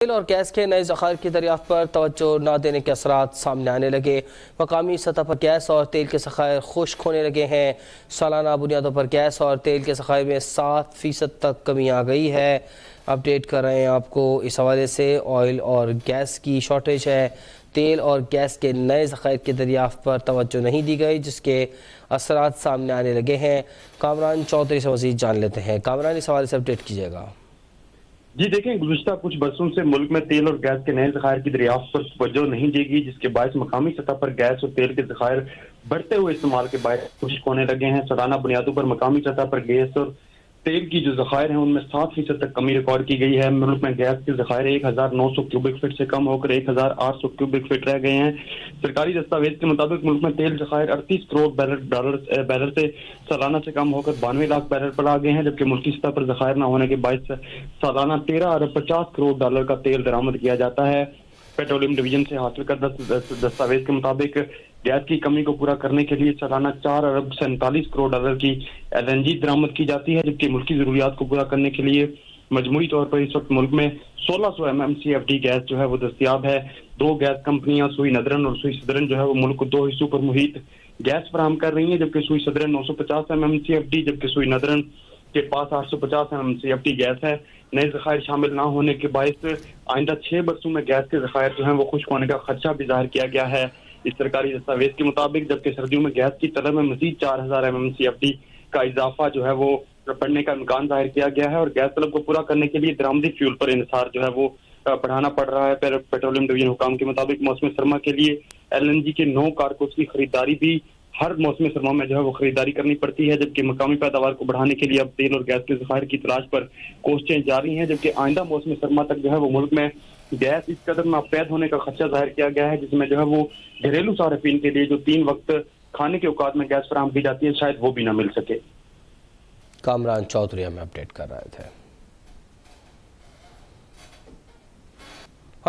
تیل اور گیس کے نئے ذخائر کی دریافت پر توجہ نہ دینے کے اثرات سامنے آنے لگے۔ مقامی سطح پر گیس اور تیل کے ذخائر خشک ہونے لگے ہیں۔ سالانہ بنیادوں پر گیس اور تیل کے ذخائر میں 7% تک کمی آ گئی ہے۔ اپڈیٹ کر رہے ہیں آپ کو اس حوالے سے۔ آئل اور گیس کی شارٹیج ہے۔ تیل اور گیس کے نئے ذخائر کی دریافت پر توجہ نہیں دی گئی، جس کے اثرات سامنے آنے لگے ہیں۔ کامران چودھری سے مزید جان لیتے ہیں۔ کامران، اس حوالے سے اپڈیٹ کیجیے گا۔ جی دیکھیں، گزشتہ کچھ برسوں سے ملک میں تیل اور گیس کے نئے ذخائر کی دریافت پر توجہ نہیں دی گئی، جس کے باعث مقامی سطح پر گیس اور تیل کے ذخائر بڑھتے ہوئے استعمال کے باعث خشک ہونے لگے ہیں۔ سالانہ بنیادوں پر مقامی سطح پر گیس اور تیل کی جو ذخائر ہیں ان میں 7% تک کمی ریکارڈ کی گئی ہے۔ ملک میں گیس کے ذخائر 1900 کیوبک فٹ سے کم ہو کر 1800 کیوبک فٹ رہ گئے ہیں۔ سرکاری دستاویز کے مطابق ملک میں تیل ذخائر 38 کروڑ بیرل سے سالانہ سے کم ہو کر 92 لاکھ بیرل پر آ گئے ہیں، جبکہ ملکی سطح پر ذخائر نہ ہونے کے باعث سالانہ 13 ارب 50 کروڑ ڈالر کا تیل درآمد کیا جاتا ہے۔ پیٹرولیم ڈویژن سے حاصل کردہ دستاویز کے مطابق گیس کی کمی کو پورا کرنے کے لیے سالانہ 4 ارب 47 کروڑ ڈالر کی LNG درآمد کی جاتی ہے، جبکہ ملکی ضروریات کو پورا کرنے کے لیے مجموعی طور پر اس وقت ملک میں 1600 MMCFD گیس جو ہے وہ دستیاب ہے۔ 2 گیس کمپنیاں سوئی ندرن اور سوئی صدرن جو ہے وہ ملک کو 2 حصوں پر محیط گیس فراہم کر رہی ہیں، جبکہ سوئی صدرن 950 MMCFD جبکہ سوئی ندرن کے پاس 850 MMCFD گیس ہے۔ نئے ذخائر شامل نہ ہونے کے باعث آئندہ 6 برسوں میں گیس کے ذخائر جو ہیں وہ خشک ہونے کا خدشہ بھی ظاہر کیا گیا ہے اس سرکاری دستاویز کے مطابق، جبکہ سردیوں میں گیس کی طلب میں مزید 4000 MMCFD کا اضافہ جو ہے وہ بڑھنے کا امکان ظاہر کیا گیا ہے، اور گیس طلب کو پورا کرنے کے لیے درآمدی فیول پر انحصار جو ہے وہ بڑھانا پڑ رہا ہے۔ پیٹرولیم ڈویژن حکام کے مطابق موسم سرما کے لیے LNG کے 9 کارگوز کی خریداری بھی ہر موسم سرما میں جو ہے وہ خریداری کرنی پڑتی ہے، جبکہ مقامی پیداوار کو بڑھانے کے لیے اب تیل اور گیس کے ذخائر کی تلاش پر کوششیں جاری ہیں، جبکہ آئندہ موسم سرما تک جو ہے وہ ملک میں گیس اس قدر ناپید ہونے کا خدشہ ظاہر کیا گیا ہے، جس میں جو ہے وہ گھریلو صارفین کے لیے جو 3 وقت کھانے کے اوقات میں گیس فراہم کی جاتی ہے شاید وہ بھی نہ مل سکے۔ کامران چودھری ہمیں اپڈیٹ کر رہے تھے۔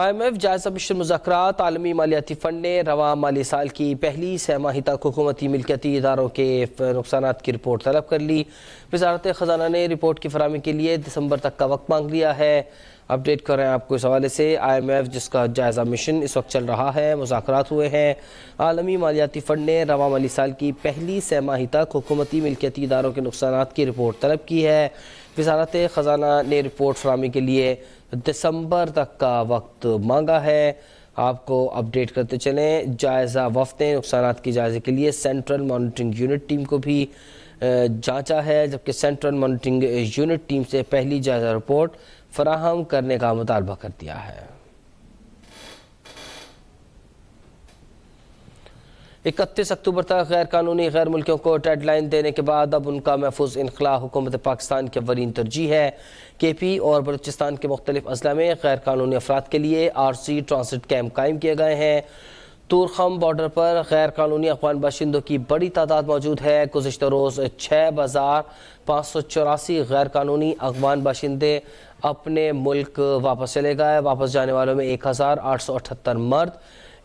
IMF جائزہ مشن مذاکرات۔ عالمی مالیاتی فنڈ نے رواں مالی سال کی پہلی سہ ماہی تک حکومتی ملکیتی اداروں کے نقصانات کی رپورٹ طلب کر لی۔ وزارت خزانہ نے رپورٹ کی فراہمی کے لیے دسمبر تک کا وقت مانگ لیا ہے۔ اپڈیٹ کر رہے ہیں آپ کو اس حوالے سے۔ IMF جس کا جائزہ مشن اس وقت چل رہا ہے، مذاکرات ہوئے ہیں۔ عالمی مالیاتی فنڈ نے رواں مالی سال کی پہلی سہ ماہی تک حکومتی ملکیتی اداروں کے نقصانات کی رپورٹ طلب کی ہے۔ وزارت خزانہ نے رپورٹ فراہمی کے لیے دسمبر تک کا وقت مانگا ہے۔ آپ کو اپڈیٹ کرتے چلیں، جائزہ وفد نے نقصانات کی جائزے کے لیے سینٹرل مانیٹرنگ یونٹ ٹیم کو بھی جانچا ہے، جبکہ سینٹرل مانیٹرنگ یونٹ ٹیم سے پہلی جائزہ رپورٹ فراہم کرنے کا مطالبہ کر دیا ہے۔ 31 اکتوبر تک غیر قانونی غیر ملکیوں کو ڈیڈ لائن دینے کے بعد اب ان کا محفوظ انخلاء حکومت پاکستان کی اولین ترجیح ہے۔ KP اور بلوچستان کے مختلف اضلاع میں غیر قانونی افراد کے لیے RC ٹرانزٹ کیمپ قائم کیے گئے ہیں۔ تورخم بارڈر پر غیر قانونی افغان باشندوں کی بڑی تعداد موجود ہے۔ گزشتہ روز 6584 غیر قانونی افغان باشندے اپنے ملک واپس چلے گئے۔ واپس جانے والوں میں 1878 مرد،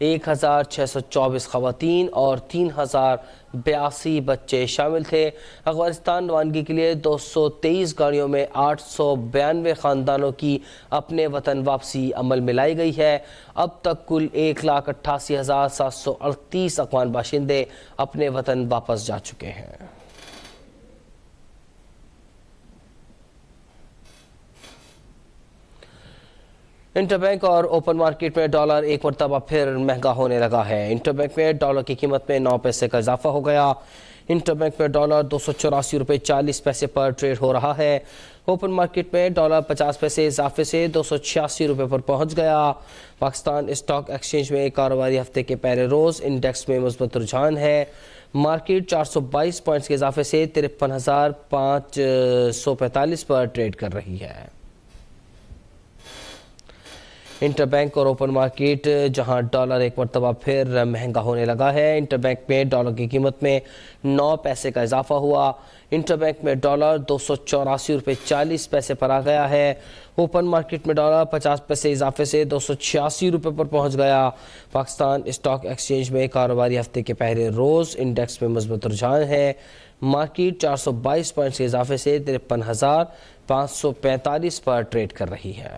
1624 خواتین اور 3082 بچے شامل تھے۔ افغانستان روانگی کے لیے 223 گاڑیوں میں 892 خاندانوں کی اپنے وطن واپسی عمل میں لائی گئی ہے۔ اب تک کل 1,88,738 افغان باشندے اپنے وطن واپس جا چکے ہیں۔ انٹر بینک اور اوپن مارکیٹ میں ڈالر ایک مرتبہ پھر مہنگا ہونے لگا ہے۔ انٹر بینک میں ڈالر کی قیمت میں 9 پیسے کا اضافہ ہو گیا۔ انٹر بینک میں ڈالر 284 روپے 40 پیسے پر ٹریڈ ہو رہا ہے۔ اوپن مارکیٹ میں ڈالر 50 پیسے اضافے سے 286 روپے پر پہنچ گیا۔ پاکستان اسٹاک ایکسچینج میں کاروباری ہفتے کے پہلے روز انڈیکس میں مثبت رجحان ہے۔ مارکیٹ 422 پوائنٹس کے اضافے سے 53,545 پر ٹریڈ کر رہی ہے۔ انٹر بینک اور اوپن مارکیٹ جہاں ڈالر ایک مرتبہ پھر مہنگا ہونے لگا ہے، انٹر بینک میں ڈالر کی قیمت میں 9 پیسے کا اضافہ ہوا۔ انٹر بینک میں ڈالر 284 روپے 40 پیسے پر آ گیا ہے۔ اوپن مارکیٹ میں ڈالر 50 پیسے اضافے سے 286 روپے پر پہنچ گیا۔ پاکستان اسٹاک ایکسچینج میں کاروباری ہفتے کے پہلے روز انڈیکس میں مثبت رجحان ہے۔ مارکیٹ 422 پوائنٹس کے اضافے سے 53,545 پر ٹریڈ کر رہی ہے۔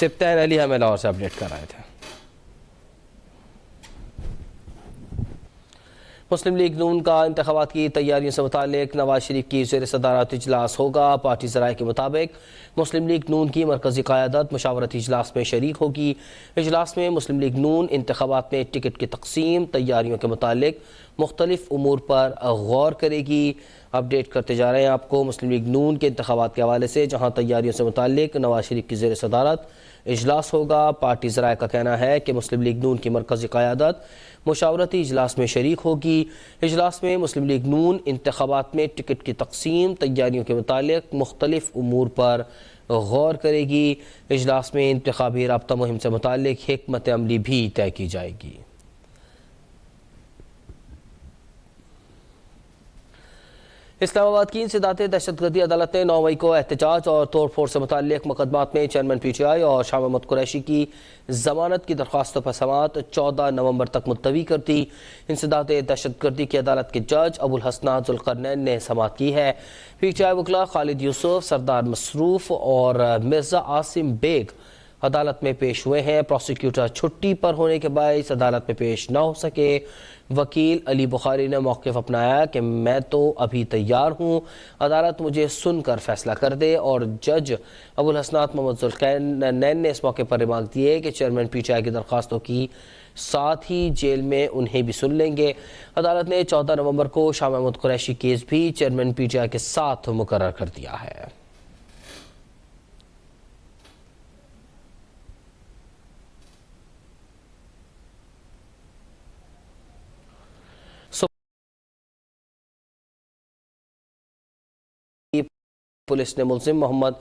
سبطین علی ہمیں لاہور سے اپڈیٹ کر رہے تھے۔ مسلم لیگ نون کا انتخابات کی تیاریوں سے متعلق نواز شریف کی زیر صدارت اجلاس ہوگا۔ پارٹی ذرائع کے مطابق مسلم لیگ نون کی مرکزی قیادت مشاورتی اجلاس میں شریک ہوگی۔ اجلاس میں مسلم لیگ نون انتخابات میں ٹکٹ کی تقسیم، تیاریوں کے متعلق مختلف امور پر غور کرے گی۔ اپڈیٹ کرتے جا رہے ہیں آپ کو مسلم لیگ نون کے انتخابات کے حوالے سے، جہاں تیاریوں سے متعلق نواز شریف کی زیر صدارت اجلاس ہوگا۔ پارٹی ذرائع کا کہنا ہے کہ مسلم لیگ نون کی مرکزی قیادت مشاورتی اجلاس میں شریک ہوگی۔ اجلاس میں مسلم لیگ نون انتخابات میں ٹکٹ کی تقسیم، تیاریوں کے متعلق مختلف امور پر غور کرے گی۔ اجلاس میں انتخابی رابطہ مہم سے متعلق حکمت عملی بھی طے کی جائے گی۔ اسلام آباد کی انسداد دہشت گردی عدالت نے 9 مئی کو احتجاج اور توڑ پھوڑ سے متعلق مقدمات میں چیئرمین پی ٹی آئی اور شاہ محمد قریشی کی ضمانت کی درخواستوں پر سماعت 14 نومبر تک ملتوی کر دی۔ انسداد دہشت گردی کی عدالت کے جج ابو الحسنات ذوالقرنین نے سماعت کی ہے۔ پی ٹی آئی وکلاء خالد یوسف، سردار مصروف اور مرزا عاصم بیگ عدالت میں پیش ہوئے ہیں۔ پروسیکیوٹر چھٹی پر ہونے کے باعث عدالت میں پیش نہ ہو سکے۔ وکیل علی بخاری نے موقف اپنایا کہ میں تو ابھی تیار ہوں، عدالت مجھے سن کر فیصلہ کر دے، اور جج ابو الحسنات محمد ذوالقرنین نے اس موقع پر ریمارک دیے کہ چیئرمین پی ٹی آئی کی درخواستوں کی ساتھ ہی جیل میں انہیں بھی سن لیں گے۔ عدالت نے 14 نومبر کو شاہ محمود قریشی کیس بھی چیئرمین پی ٹی آئی کے ساتھ مقرر کر دیا ہے۔ پولیس نے ملزم محمد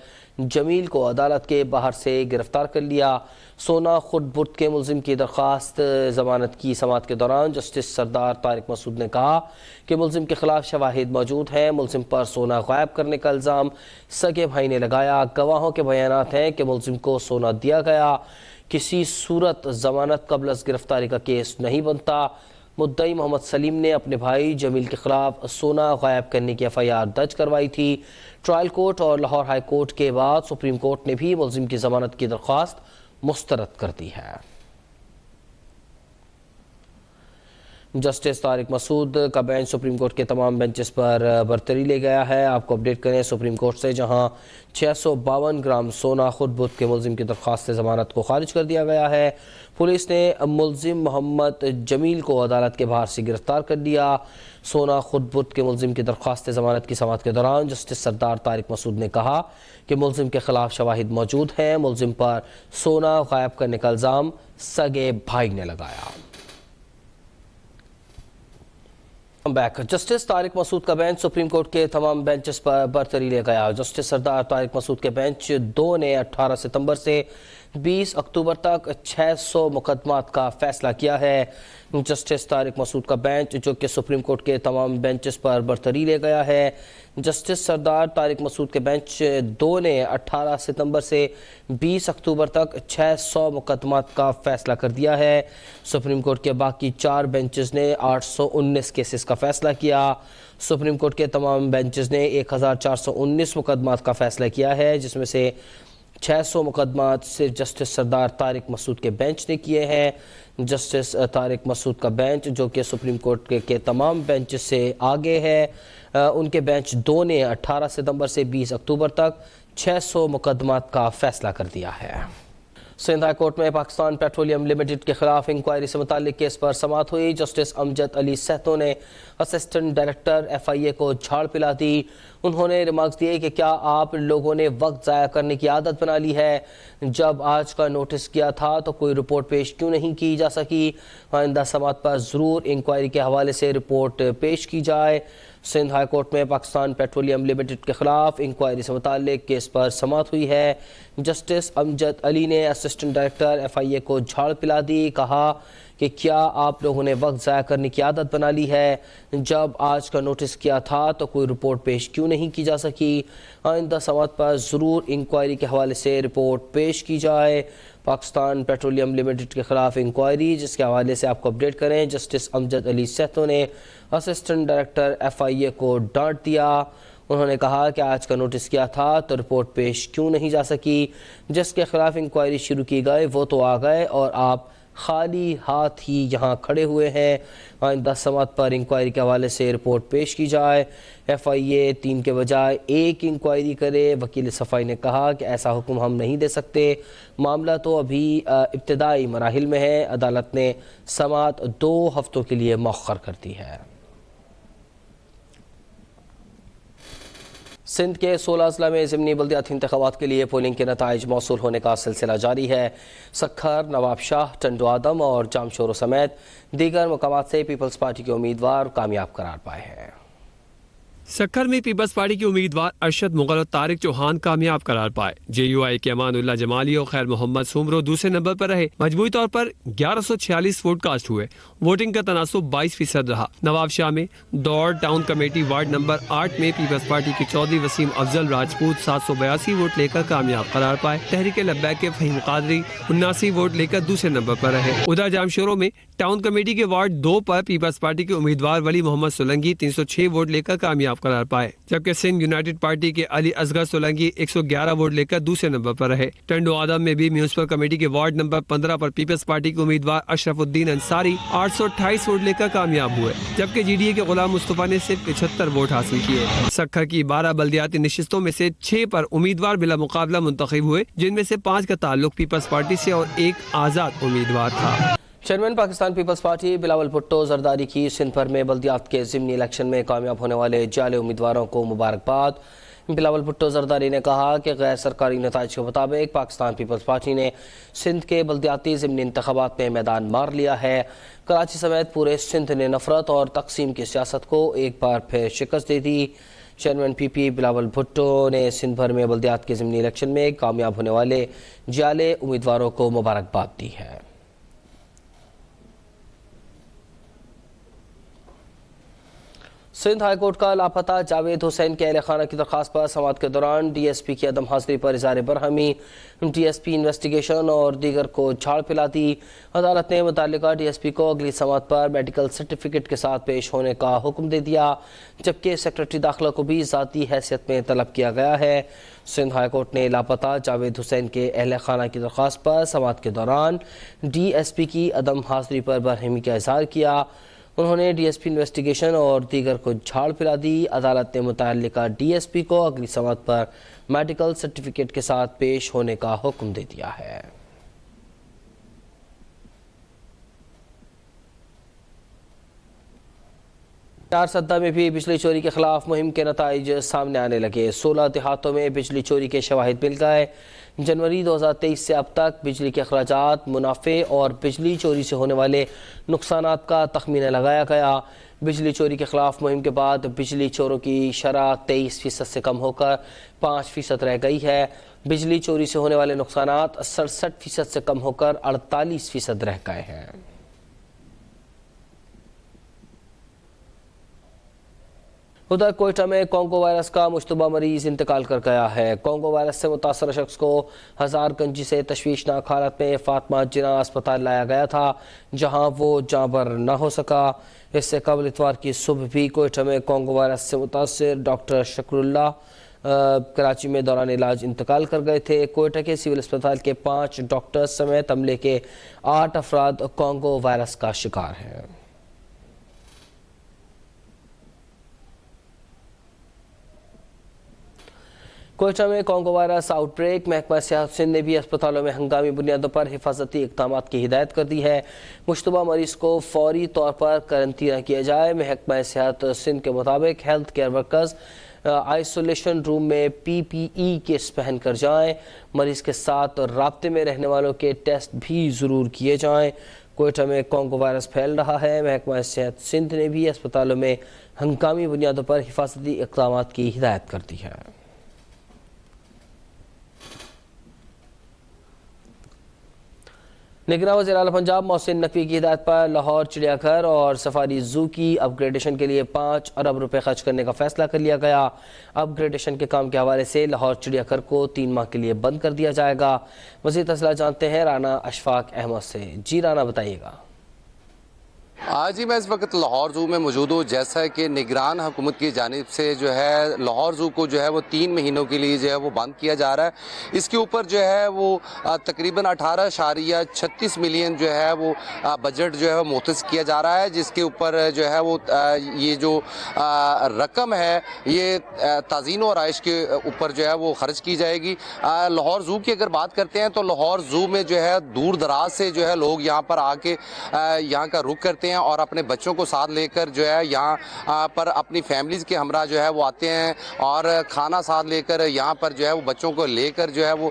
جمیل کو عدالت کے باہر سے گرفتار کر لیا۔ سونا خود برد کے ملزم کی درخواست ضمانت کی سماعت کے دوران جسٹس سردار طارق مسعود نے کہا کہ ملزم کے خلاف شواہد موجود ہیں۔ ملزم پر سونا غائب کرنے کا الزام سگے بھائی نے لگایا۔ گواہوں کے بیانات ہیں کہ ملزم کو سونا دیا گیا۔ کسی صورت ضمانت قبل از گرفتاری کا کیس نہیں بنتا۔ مدعی محمد سلیم نے اپنے بھائی جمیل کے خلاف سونا غائب کرنے کی ایف آئی آر درج کروائی تھی۔ ٹرائل کورٹ اور لاہور ہائی کورٹ کے بعد سپریم کورٹ نے بھی ملزم کی ضمانت کی درخواست مسترد کر دی ہے۔ جسٹس طارق مسعود کا بینچ سپریم کورٹ کے تمام بینچز پر برتری لے گیا ہے۔ آپ کو اپڈیٹ کریں سپریم کورٹ سے، جہاں 652 گرام سونا خود برد کے ملزم کی درخواست ضمانت کو خارج کر دیا گیا ہے۔ پولیس نے ملزم محمد جمیل کو عدالت کے باہر سے گرفتار کر لیا۔ سونا خود برد کے ملزم کی درخواست ضمانت کی سماعت کے دوران جسٹس سردار طارق مسعود نے کہا کہ ملزم کے خلاف شواہد موجود ہیں۔ ملزم پر سونا غائب کرنے کا الزام سگے بھائی نے لگایا۔ جسٹس طارق مسعود کا بینچ سپریم کورٹ کے تمام بینچز پر برتری لے گیا۔ جسٹس سردار طارق مسعود کے بینچ 2 نے 18 ستمبر سے 20 اکتوبر تک 600 مقدمات کا فیصلہ کیا ہے۔ جسٹس طارق مسعود کا بینچ، جو کہ سپریم کورٹ کے تمام بینچز پر برتری لے گیا ہے، جسٹس سردار طارق مسعود کے بینچ 2 نے 18 ستمبر سے 20 اکتوبر تک 600 مقدمات کا فیصلہ کر دیا ہے۔ سپریم کورٹ کے باقی 4 بینچز نے 819 کیسز کا فیصلہ کیا۔ سپریم کورٹ کے تمام بینچز نے 1419 مقدمات کا فیصلہ کیا ہے، جس میں سے 600 مقدمات صرف جسٹس سردار طارق مسعود کے بینچ نے کیے ہیں۔ جسٹس طارق مسعود کا بینچ، جو کہ سپریم کورٹ کے تمام بینچ سے آگے ہے، ان کے بینچ 2 نے 18 ستمبر سے 20 اکتوبر تک 600 مقدمات کا فیصلہ کر دیا ہے۔ سندھ ہائی کورٹ میں پاکستان پیٹرولیم لمیٹڈ کے خلاف انکوائری سے متعلق کیس پر سماعت ہوئی۔ جسٹس امجد علی سہتو نے اسسٹنٹ ڈائریکٹر ایف آئی اے کو جھاڑ پلا دی۔ انہوں نے ریمارکس دیے کہ کیا آپ لوگوں نے وقت ضائع کرنے کی عادت بنا لی ہے؟ جب آج کا نوٹس کیا تھا تو کوئی رپورٹ پیش کیوں نہیں کی جا سکی؟ آئندہ سماعت پر ضرور انکوائری کے حوالے سے رپورٹ پیش کی جائے۔ سندھ ہائی کورٹ میں پاکستان پیٹرولیم لمیٹڈ کے خلاف انکوائری سے متعلق کیس پر سماعت ہوئی ہے۔ جسٹس امجد علی نے اسسٹنٹ ڈائریکٹر ایف آئی اے کو جھاڑ پلا دی۔ کہا کہ کیا آپ لوگوں نے وقت ضائع کرنے کی عادت بنا لی ہے؟ جب آج کا نوٹس کیا تھا تو کوئی رپورٹ پیش کیوں نہیں کی جا سکی؟ آئندہ سماعت پر ضرور انکوائری کے حوالے سے رپورٹ پیش کی جائے۔ پاکستان پیٹرولیم لمیٹڈ کے خلاف انکوائری، جس کے حوالے سے آپ کو اپڈیٹ کریں، جسٹس امجد علی سہتو نے اسسٹنٹ ڈائریکٹر ایف آئی اے کو ڈانٹ دیا۔ انہوں نے کہا کہ آج کا نوٹس کیا تھا تو رپورٹ پیش کیوں نہیں جا سکی؟ جس کے خلاف انکوائری شروع کی گئے وہ تو آ گئے اور آپ خالی ہاتھ ہی یہاں کھڑے ہوئے ہیں۔ آئندہ سماعت پر انکوائری کے حوالے سے رپورٹ پیش کی جائے۔ ایف آئی اے 3 کے بجائے 1 انکوائری کرے۔ وکیل صفائی نے کہا کہ ایسا حکم ہم نہیں دے سکتے، معاملہ تو ابھی ابتدائی مراحل میں ہے۔ عدالت نے سماعت 2 ہفتوں کے لیے مؤخر کر دی ہے۔ سندھ کے 16 اضلاع میں ضمنی بلدیاتی انتخابات کے لیے پولنگ کے نتائج موصول ہونے کا سلسلہ جاری ہے۔ سکھر، نواب شاہ، ٹنڈو آدم اور جامشورو سمیت دیگر مقامات سے پیپلز پارٹی کے امیدوار کامیاب قرار پائے ہیں۔ سکھر میں پیپلز پارٹی کے امیدوار ارشد مغل اور طارق چوہان کامیاب قرار پائے۔ جے یو آئی کے امان اللہ جمالی اور خیر محمد سومرو دوسرے نمبر پر رہے۔ مجموعی طور پر 1146 ووٹ کاسٹ ہوئے۔ ووٹنگ کا تناسب 22% رہا۔ نواب شاہ میں دوڑ ٹاؤن کمیٹی وارڈ نمبر 8 میں پیپلز پارٹی کے چودھری وسیم افضل راجپوت 782 ووٹ لے کر کامیاب قرار پائے۔ تحریک لبیک کے فہیم قادری 79 ووٹ لے کر دوسرے نمبر پر رہے۔ ادھر جامشورو میں ٹاؤن کمیٹی کے وارڈ 2 پر پیپلز پارٹی کے امیدوار ولی محمد سولنگی 306 ووٹ لے کر کامیاب قرار پائے، جبکہ سندھ یونائیٹڈ پارٹی کے علی اصغر سولنگی 111 ووٹ لے کر دوسرے نمبر پر رہے۔ ٹنڈو آدم میں بھی میونسپل کمیٹی کے وارڈ نمبر 15 پر پیپلز پارٹی کے امیدوار اشرف الدین انصاری 828 ووٹ لے کر کامیاب ہوئے، جبکہ جی ڈی اے کے غلام مصطفیٰ نے صرف 75 ووٹ حاصل کیے۔ سکھر کی 12 بلدیاتی نشستوں میں سے 6 پر امیدوار بلا مقابلہ منتخب ہوئے، جن میں سے 5 کا تعلق پیپلز پارٹی سے اور 1 آزاد امیدوار تھا۔ Chairman Pakistan Peoples Party Bilawal Bhutto Zardari کی سندھ بھر میں بلدیات کے ضمنی الیکشن میں کامیاب ہونے والے جعلی امیدواروں کو مبارکباد۔ بلاول بھٹو زرداری نے کہا کہ غیر سرکاری نتائج کے مطابق پاکستان پیپلز پارٹی نے سندھ کے بلدیاتی ضمنی انتخابات میں میدان مار لیا ہے۔ کراچی سمیت پورے سندھ نے نفرت اور تقسیم کی سیاست کو ایک بار پھر شکست دے دی۔ چیئرمین پی پی بلاول بھٹو نے سندھ بھر میں بلدیات کے ضمنی الیکشن میں کامیاب ہونے والے جعلی امیدواروں کو مبارکباد دی ہے۔ سندھ ہائی کورٹ کا لاپتہ جاوید حسین کے اہل خانہ کی درخواست پر سماعت کے دوران ڈی ایس پی کی عدم حاضری پر اظہار برہمی، ڈی ایس پی انویسٹیگیشن اور دیگر کو جھاڑ پلا دی۔ عدالت نے متعلقہ ڈی ایس پی کو اگلی سماعت پر میڈیکل سرٹیفکیٹ کے ساتھ پیش ہونے کا حکم دے دیا، جبکہ سیکرٹری داخلہ کو بھی ذاتی حیثیت میں طلب کیا گیا ہے۔ سندھ ہائی کورٹ نے لاپتہ جاوید حسین کے اہل خانہ کی درخواست پر سماعت کے دوران ڈی ایس پی کی عدم حاضری پر برہمی کا اظہار کیا۔ انہوں نے ڈی ایس پی انویسٹیگیشن اور دیگر کو جھاڑ پلا دی۔ عدالت نے متعلقہ ڈی ایس پی کو اگلی سماعت پر میڈیکل سرٹیفکیٹ کے ساتھ پیش ہونے کا حکم دے دیا ہے۔ سدہ میں بھی بجلی چوری کے خلاف مہم کے نتائج سامنے آنے لگے۔ 16 دیہاتوں میں بجلی چوری کے شواہد مل گئے۔ جنوری 2023 سے اب تک بجلی کے اخراجات، منافع اور بجلی چوری سے ہونے والے نقصانات کا تخمینہ لگایا گیا۔ بجلی چوری کے خلاف مہم کے بعد بجلی چوروں کی شرح 23% سے کم ہو کر 5% رہ گئی ہے۔ بجلی چوری سے ہونے والے نقصانات 67% سے کم ہو کر 48% رہ گئے ہیں۔ ادھر کوئٹہ میں کونگو وائرس کا مشتبہ مریض انتقال کر گیا ہے۔ کونگو وائرس سے متاثرہ شخص کو ہزار گنجی سے تشویشناک حالت میں فاطمہ جناح اسپتال لایا گیا تھا، جہاں وہ جاں بر نہ ہو سکا۔ اس سے قبل اتوار کی صبح بھی کوئٹہ میں کونگو وائرس سے متاثر ڈاکٹر شکر اللہ کراچی میں دوران علاج انتقال کر گئے تھے۔ کوئٹہ کے سول اسپتال کے 5 ڈاکٹر سمیت عملے کے 8 افراد کونگو وائرس کا شکار ہیں۔ کوئٹہ میں کونگو وائرس آؤٹ بریک، محکمہ صحت سندھ نے بھی اسپتالوں میں ہنگامی بنیادوں پر حفاظتی اقدامات کی ہدایت کر دی ہے۔ مشتبہ مریض کو فوری طور پر قرنطینہ کیا جائے۔ محکمہ صحت سندھ کے مطابق ہیلتھ کیئر ورکرز آئسولیشن روم میں پی پی ای کٹس پہن کر جائیں۔ مریض کے ساتھ رابطے میں رہنے والوں کے ٹیسٹ بھی ضرور کیے جائیں۔ کوئٹہ میں کونگو وائرس پھیل رہا ہے۔ محکمہ صحت سندھ نے بھی اسپتالوں میں ہنگامی بنیادوں پر حفاظتی اقدامات کی ہدایت کر دی ہے۔ نگراں وزیر اعلیٰ پنجاب محسن نقوی کی ہدایت پر لاہور چڑیا گھر اور سفاری زو کی اپ گریڈیشن کے لیے 5 ارب روپے خرچ کرنے کا فیصلہ کر لیا گیا۔ اپ گریڈیشن کے کام کے حوالے سے لاہور چڑیا گھر کو 3 ماہ کے لیے بند کر دیا جائے گا۔ مزید تفصیلات جانتے ہیں رانا اشفاق احمد سے۔ جی رانا، بتائیے گا۔ آج ہی میں اس وقت لاہور زو میں موجود ہوں، جیسا کہ نگران حکومت کی جانب سے جو ہے لاہور زو کو جو ہے وہ 3 مہینوں کے لیے جو ہے وہ بند کیا جا رہا ہے۔ اس کے اوپر جو ہے وہ تقریباً 18.36 ملین جو ہے وہ بجٹ جو ہے وہ مختص کیا جا رہا ہے، جس کے اوپر جو ہے وہ یہ جو رقم ہے یہ تزئین و آرائش کے اوپر جو ہے وہ خرچ کی جائے گی۔ لاہور زو کی اگر بات کرتے ہیں تو لاہور زو میں جو ہے دور دراز سے جو ہے لوگ یہاں پر آ کے یہاں کا رخ کرتے ہیں اور اپنے بچوں کو ساتھ لے کر جو ہے یہاں پر اپنی فیملیز کے ہمراہ جو ہے وہ آتے ہیں اور کھانا ساتھ لے کر یہاں پر جو ہے وہ بچوں کو لے کر جو ہے وہ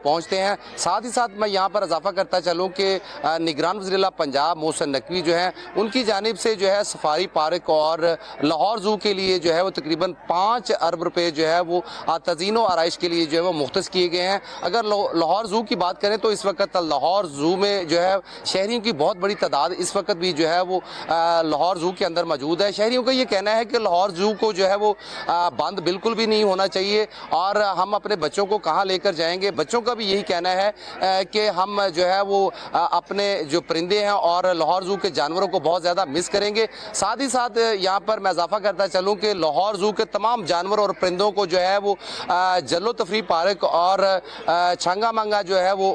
پہنچتے ہیں۔ ساتھ ہی ساتھ میں یہاں پر اضافہ کرتا چلوں کہ نگران وزیر اعلیٰ پنجاب محسن نقوی جو ہیں ان کی جانب سے جو ہے سفاری پارک اور لاہور زو کے لیے جو ہے وہ تقریباً 5 ارب روپے جو ہے وہ تزئین و آرائش کے لیے جو ہے وہ مختص کیے گئے ہیں۔ اگر لاہور زو کی بات کریں تو اس وقت لاہور زو میں جو ہے شہریوں کی بہت بڑی تعداد اس وقت بھی جو ہے وہ لاہور زو کے اندر موجود ہے۔ شہریوں کا یہ کہنا ہے کہ لاہور زو کو جو ہے وہ بند بالکل بھی نہیں ہونا چاہیے اور ہم اپنے بچوں کو کہاں لے کر جائیں گے۔ بچوں کا بھی یہی کہنا ہے کہ ہم جو ہے وہ اپنے جو پرندے ہیں اور لاہور زو کے جانوروں کو بہت زیادہ مس کریں گے۔ ساتھ ہی ساتھ یہاں پر میں اضافہ کرتا چلوں کہ لاہور زو کے تمام جانوروں اور پرندوں کو جو ہے وہ جل و تفریح پارک اور چھنگا منگا جو ہے وہ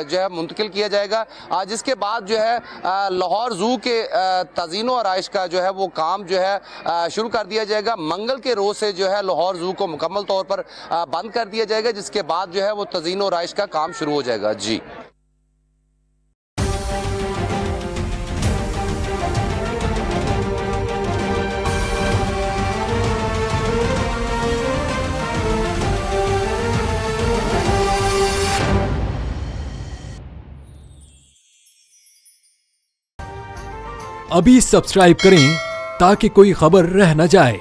جو ہے منتقل کیا جائے گا، جس کے بعد جو ہے لاہور زو کے تزئین و آرائش کا جو ہے وہ کام جو ہے شروع کر دیا جائے گا۔ منگل کے روز سے جو ہے لاہور زو کو مکمل طور پر بند کر دیا جائے گا، جس کے بعد جو ہے وہ تزئین و آرائش کا کام شروع ہو جائے گا۔ جی ابھی سبسکرائب کریں تاکہ کوئی خبر رہ نہ جائے۔